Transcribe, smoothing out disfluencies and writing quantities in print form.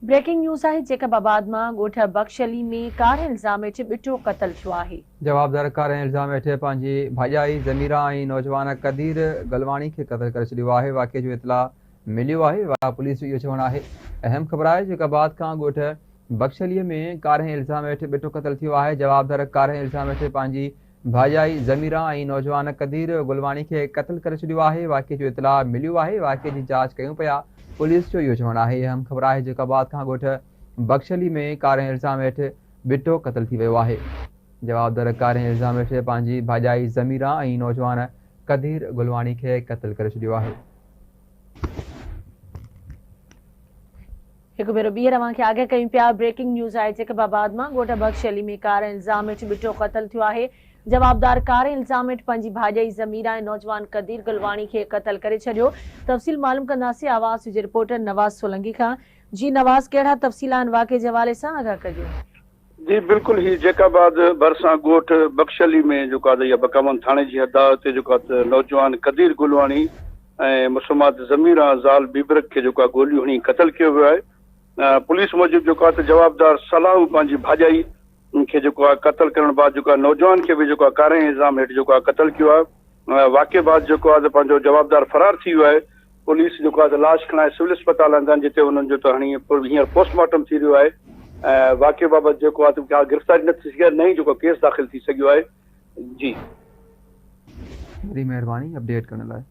Breaking news है जेकबाबाद में गोठ बख्शली में कार इल्ज़ाम हेठि बिटो क़त्ल थियो आहे। जवाबदार कार इल्ज़ाम हेठि पंहिंजी भाॼाई ज़मीरा ऐं नौजवान कदीर गलवाणी खे क़त्ल करे छॾियो आहे। वाक़े जो इतला मिलियो आहे। पुलिस जो इहो चवणु आहे। अहम ख़बर आहे जेकबाबाद खां ॻोठ बख्शलीअ में कार इल्ज़ाम हेठि बिटो क़त्ल थियो आहे। जवाबदार कार इल्ज़ाम हेठि पंहिंजी भाॼाई ज़मीरा ऐं नौजवान कदीर गुलवाणी खे क़त्ल करे छॾियो आहे। वाक़े जो इतला मिलियो आहे। वाक़े जी जांच कयूं पिया। पुलिस जो इहो चवणु आहे। अहम ख़बर आहे जेकबाबाद खां ॻोठ बख्शली में कार इल्ज़ाम हेठि बिटो क़त्ल थी वियो आहे। जवाबदार कार इल्ज़ाम हेठि पंहिंजी भाॼाई ज़मीरा ऐं नौजवान कदीर गुलवाणी खे क़त्ल करे छॾियो आहे। एक भेरो ॿीहर अवांखे आगे कयूं पिया। ब्रेकिंग न्यूज़ आहे जेकबाबाद में गोठ बख्शली में कार इल्ज़ाम हेठि बिटो क़त्ल थियो आहे। जवाबदार कार इल्ज़ाम हेठि पंहिंजी भाॼाई ज़मीरा ऐं नौजवान कदीर गुलवाणी खे क़त्ल करे छॾियो। तफ़सील मालूम कंदासीं आवाज़ जे रिपोर्टर नवाज़ सोलंकी खां। जी नवाज़, कहिड़ा तफ़सील आहिनि वाक़े जे हवाले सां आगाह कजो। जी बिल्कुल ही जेकाबाद भरसा गोठ बख्शली में जो बकामन थाने की हद आहे जो नौजवान कदीर गुलवाणी ऐं मुसम्मात ज़मीरा ज़ाल बीबरक के जो गोलियूं हणी क़त्ल किया वियो आहे। पुलिस मूजिब जो जवाबदार सलाह पंहिंजी भाॼाई के जो क़त्ल करण बाद जो नौजवान के भी जो कार इल्ज़ाम हेठि जो क़त्ल किया आहे। वाक़े बाद जो पंहिंजो जवाबदार फरार थी वियो आहे। पुलिस जो लाश खणाए सिविल अस्पताल आंदनि जिते उन्हनि जो त हाणे हींअर पोस्टमार्टम थी रहियो आहे। वाक़े बाबति जेको आहे गिरफ़्तारी न थी सघी नई जो केस दाख़िल थी सघियो आहे। जी वॾी महिरबानी अपडेट करण लाइ।